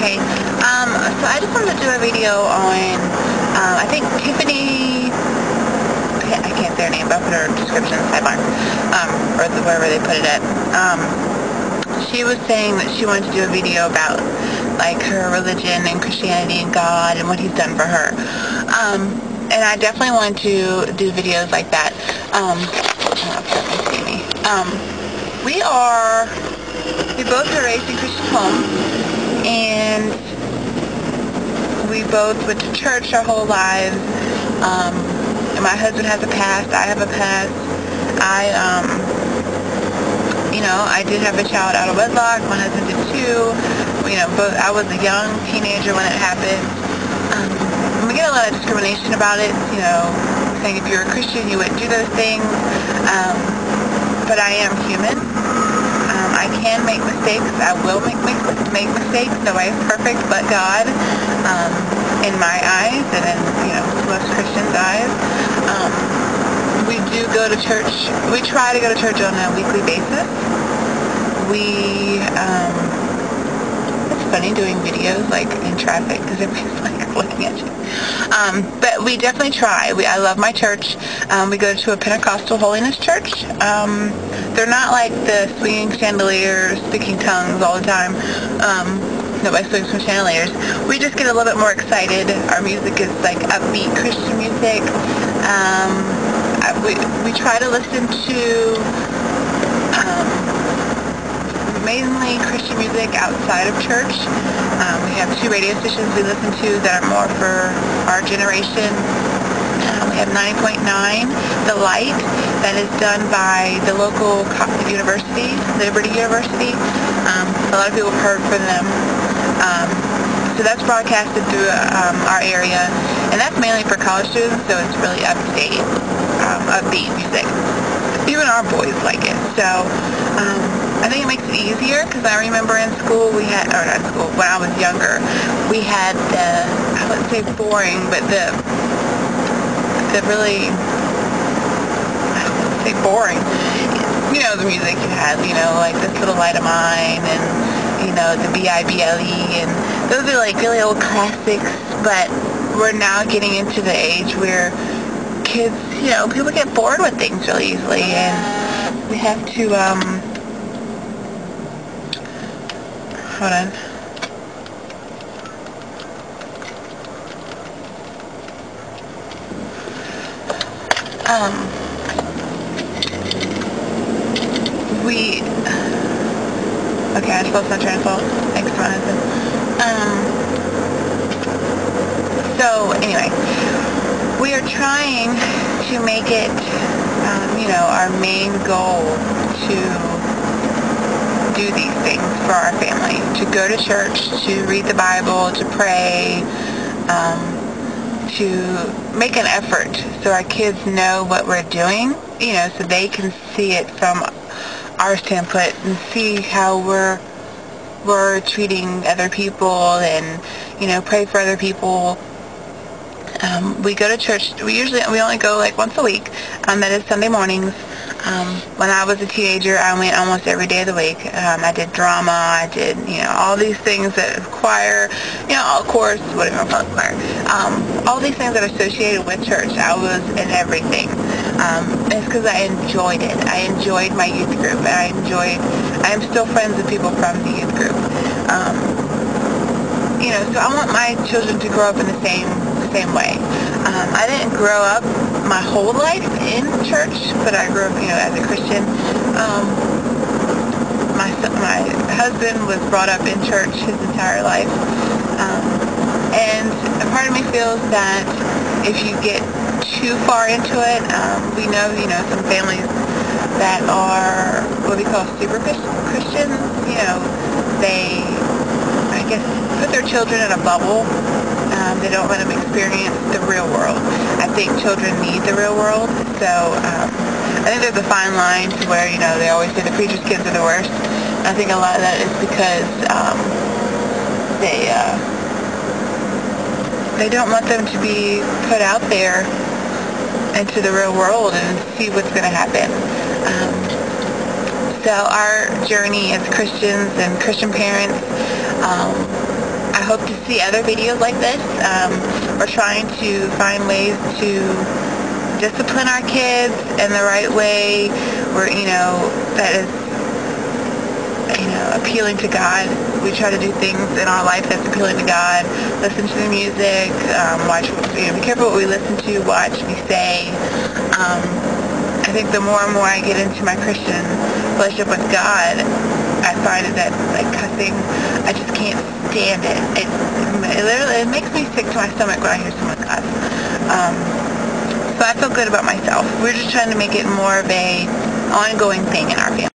Okay. So I just wanted to do a video on, I think Tiffany, I can't say her name, but I'll put her description in the sidebar, or wherever they put it at. She was saying that she wanted to do a video about, like, her religion and Christianity and God and what He's done for her. And I definitely want to do videos like that. I don't know if you can see me. We both were raised in Christian homes, and we both went to church our whole lives. And my husband has a past, I have a past. I did have a child out of wedlock. My husband did too. But I was a young teenager when it happened. We get a lot of discrimination about it, saying if you're a Christian you wouldn't do those things. But I am human. I can make mistakes. I will make mistakes. Nobody's perfect but God, in my eyes and in most Christians' eyes. We do go to church. We try to go to church on a weekly basis. It's funny doing videos like in traffic because everybody's like looking at you. But we definitely try. I love my church. We go to a Pentecostal holiness church. They're not like the swinging chandeliers, speaking tongues all the time. Nobody swings from chandeliers. We just get a little bit more excited. Our music is like upbeat Christian music. We try to listen to mainly Christian music outside of church. We have 2 radio stations we listen to that are more for our generation. We have 90.9, The Light, that is done by the local university, Liberty University. A lot of people have heard from them. So that's broadcasted through our area, and that's mainly for college students, so it's really up-to-date, upbeat music. Even our boys like it. So I think it makes it easier, because I remember in school when I was younger, we had I wouldn't say boring, but the really, I wouldn't say boring, the music you had, like This Little Light of Mine, and, the B.I.B.L.E., and those are like really old classics, but we're now getting into the age where kids, people get bored with things really easily, and we have to, hold on. Okay, I suppose my train of thought. Thanks, my husband. So, anyway, we are trying to make it, our main goal to do these things for our family. To go to church, to read the Bible, to pray, to make an effort so our kids know what we're doing, so they can see it from our standpoint and see how we're treating other people and, pray for other people. We go to church. We only go like once a week. That is Sunday mornings. When I was a teenager, I went almost every day of the week. I did drama. I did, all these things that choir, of course, whatever choir. All these things that are associated with church. I was in everything. It's because I enjoyed it. I enjoyed my youth group. I am still friends with people from the youth group. So I want my children to grow up in the same way. I didn't grow up my whole life in church, but I grew up, as a Christian. My husband was brought up in church his entire life. And a part of me feels that if you get too far into it, we know, some families that are what we call super Christians, they, I guess, put their children in a bubble. They don't let them experience the real world. I think children need the real world, so I think there's a fine line to where, they always say the preacher's kids are the worst. I think a lot of that is because they don't want them to be put out there into the real world and see what's going to happen. So our journey as Christians and Christian parents, I hope to see other videos like this. We're trying to find ways to discipline our kids in the right way, where, that is, appealing to God. We try to do things in our life that's appealing to God. Listen to the music, watch, be careful what we listen to, watch, we say. I think the more and more I get into my Christian relationship with God, I find that, like, cussing, I just can't stand it. It makes me sick to my stomach when I hear someone cuss. So I feel good about myself. We're just trying to make it more of a ongoing thing in our family.